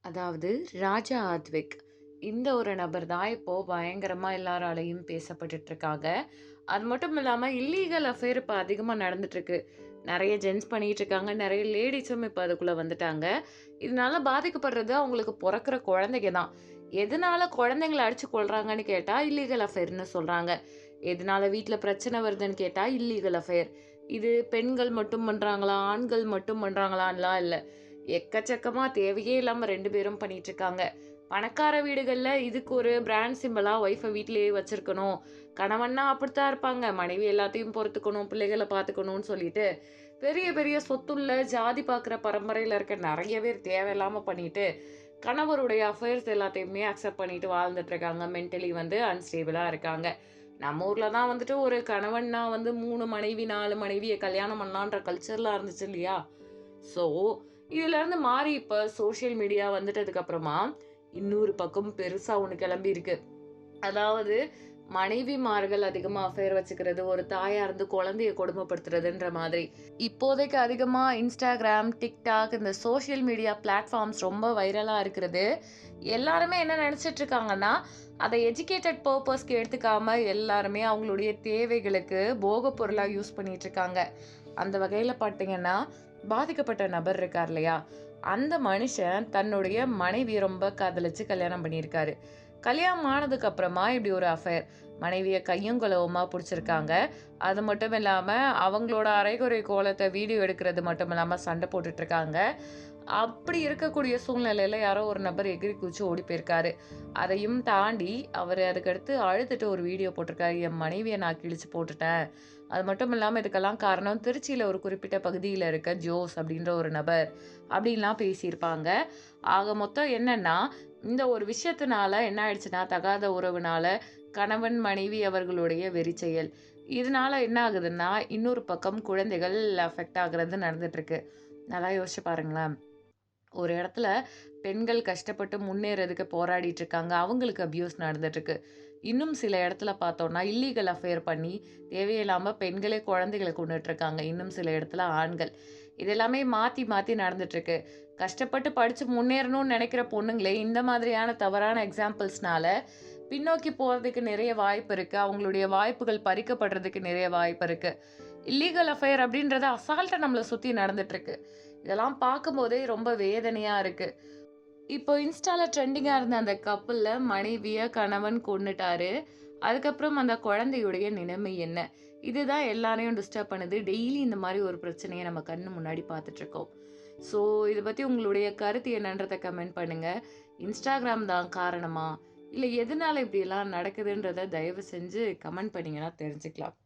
அதாவது ராஜா ஆத்விக். இந்த ஒரு நபர் தான் இப்போ பயங்கரமா எல்லாராலயும் பேசப்பட்டுட்டு இருக்காங்க. அது மட்டும் இல்லாம இல்லீகல் அஃபேர் இப்ப அதிகமா நடந்துட்டு இருக்கு. நெறைய ஜென்ட்ஸ் பண்ணிட்டு இருக்காங்க. நெறைய லேடீஸும் இப்ப அதுக்குள்ள வந்துட்டாங்க. இதனால பாதிக்கப்படுறது அவங்களுக்கு பொறக்கிற குழந்தைங்க தான். எதனால குழந்தைங்கள அடிச்சு கொல்றாங்கன்னு கேட்டா, இல்லீகல் அஃபேர்ன்னு சொல்றாங்க. எதனால வீட்ல பிரச்சனை வருதுன்னு கேட்டா, இல்லீகல் அஃபேர். இது பெண்கள் மட்டும் பண்றாங்களா? ஆண்கள் மட்டும் பண்றாங்களான்லாம் இல்ல. எக்கச்சக்கமா தேவையே இல்லாம 2 பேரும் பண்ணிட்டு இருக்காங்க. பணக்கார வீடுகள்ல இதுக்கு ஒரு பிராண்ட் சிம்பலா ஒய்ஃப வீட்லயே வச்சிருக்கணும். கணவன்னா அப்படித்தான் இருப்பாங்க. மனைவி எல்லாத்தையும் பொறுத்துக்கணும், பிள்ளைகள பார்த்துக்கணும்னு சொல்லிட்டு, பெரிய பெரிய சொத்துள்ள ஜாதி பார்க்குற பரம்பரையில இருக்க நெறைய பேர் தேவையில்லாம பண்ணிட்டு, கணவருடைய அஃபேர்ஸ் எல்லாத்தையுமே அக்செப்ட் பண்ணிட்டு வாழ்ந்துட்டு இருக்காங்க. மென்டலி வந்து அன்ஸ்டேபிளா இருக்காங்க. நம்ம ஊர்ல தான் வந்துட்டு ஒரு கணவன்னா வந்து 3 மனைவி, 4 மனைவிய கல்யாணம் பண்ணலான்ற கல்ச்சர்லாம் இருந்துச்சு இல்லையா? ஸோ, இதுலருந்து மாறி இப்ப சோசியல் மீடியா வந்துட்டதுக்கு அப்புறமா, இன்னொரு பக்கம் பெருசா ஒண்ணு கிளம்பியிருக்கு. அதாவது மனைவிமார்கள் அதிகமா அஃபேர் வச்சுக்கிறது, ஒரு தாயா இருந்து குழந்தைய கொடுமைப்படுத்துறதுன்ற மாதிரி. இப்போதைக்கு அதிகமா Instagram, TikTok இந்த சோசியல் மீடியா பிளாட்ஃபார்ம்ஸ் ரொம்ப வைரலா இருக்கிறது. எல்லாருமே என்ன நெனச்சிட்டு இருக்காங்கன்னா, அத எஜுகேட்டட் பர்ப்பஸ்க்கு எடுத்துக்காம எல்லாருமே அவங்களுடைய தேவைகளுக்கு போகப் பொருளா யூஸ் பண்ணிட்டு இருக்காங்க. அந்த வகையில பார்த்தீங்கன்னா, பாதிக்கப்பட்ட நபர் இருக்கார் இல்லையா? அந்த மனுஷன் தன்னுடைய மனைவிய ரொம்ப காதலிச்சு கல்யாணம் பண்ணியிருக்காரு. கல்யாணம் ஆனதுக்கு அப்புறமா இப்படி ஒரு அஃபேர். மனைவிய கையும் களவுமா புடிச்சிருக்காங்க. அது மட்டும் இல்லாம, அவங்களோட அரைகுறை கோலத்த வீடியோ எடுக்கிறது மட்டும் இல்லாம சண்டை போட்டுட்டு இருக்காங்க. அப்படி இருக்கக்கூடிய சூழ்நிலையில யாரோ ஒரு நபர் எகிறி குதிச்சு ஓடி போயிருக்காரு. அதையும் தாண்டி அவரு அதுக்கடுத்து அழுதுட்டு ஒரு வீடியோ போட்டிருக்காரு. என் மனைவிய நான் கிழிச்சு போட்டுட்டேன். அது மட்டும் இல்லாம இதுக்கெல்லாம் காரணம் திருச்சியில ஒரு குறிப்பிட்ட பகுதியில இருக்க ஜோஸ் அப்படின்ற ஒரு நபர். அப்படின்லாம் பேசியிருப்பாங்க. ஆக மொத்தம் என்னன்னா, இந்த ஒரு விஷயத்தினால என்ன ஆயிடுச்சுன்னா, தகாத உறவுனால கணவன், மனைவி அவர்களுடைய வெறிச்செயல். இதனால என்ன ஆகுதுன்னா, இன்னொரு பக்கம் குழந்தைகள் அஃபெக்ட் ஆகுறது நடந்துட்டு இருக்கு. நல்லா யோசிச்சு பாருங்களேன். ஒரு இடத்துல பெண்கள் கஷ்டப்பட்டு முன்னேறதுக்கு போராடிட்டு இருக்காங்க. அவங்களுக்கு அபியூஸ் நடந்துட்டு இருக்கு. இன்னும் சில இடத்துல பார்த்தோம்னா, இல்லீகல் அஃபேர் பண்ணி தேவையில்லாம பெண்களே குழந்தைகள கொன்னுட்டு இருக்காங்க. இன்னும் சில இடத்துல ஆண்கள். இது எல்லாமே மாத்தி மாத்தி நடந்துட்டு இருக்கு. கஷ்டப்பட்டு படிச்சு முன்னேறணும்னு நினைக்கிற பொண்ணுங்களே இந்த மாதிரியான தவறான எக்ஸாம்பிள்ஸ்னால பின்னோக்கி போறதுக்கு நிறைய வாய்ப்பு இருக்கு. அவங்களுடைய வாய்ப்புகள் பறிக்கப்படுறதுக்கு நிறைய வாய்ப்பு இருக்கு. இல்லீகல் அஃபேர் அப்படின்றது அசால்ட்டா நம்மள சுத்தி நடந்துட்டு இருக்கு. இதெல்லாம் பார்க்கும்போதே ரொம்ப வேதனையா இருக்கு. இப்போ இன்ஸ்டால ட்ரெண்டிங்கா இருந்த அந்த கப்புல்ல மனைவிய கணவன் கொன்னுட்டாரு. அதுக்கப்புறம் அந்த குழந்தையுடைய நிலைமை என்ன? இதுதான் எல்லாரையும் டிஸ்டர்ப் பண்ணுது. டெய்லி இந்த மாரி ஒரு பிரச்சனைய நம்ம கண்ணு முன்னாடி பார்த்துட்டு இருக்கோம். ஸோ இத பத்தி உங்களுடைய கருத்து என்னன்றத கமெண்ட் பண்ணுங்க. Instagram தான் காரணமா? இல்ல எதனால இப்படியெல்லாம் நடக்குதுன்றத தயவு செஞ்சு கமெண்ட் பண்ணீங்கன்னா தெரிஞ்சுக்கலாம்.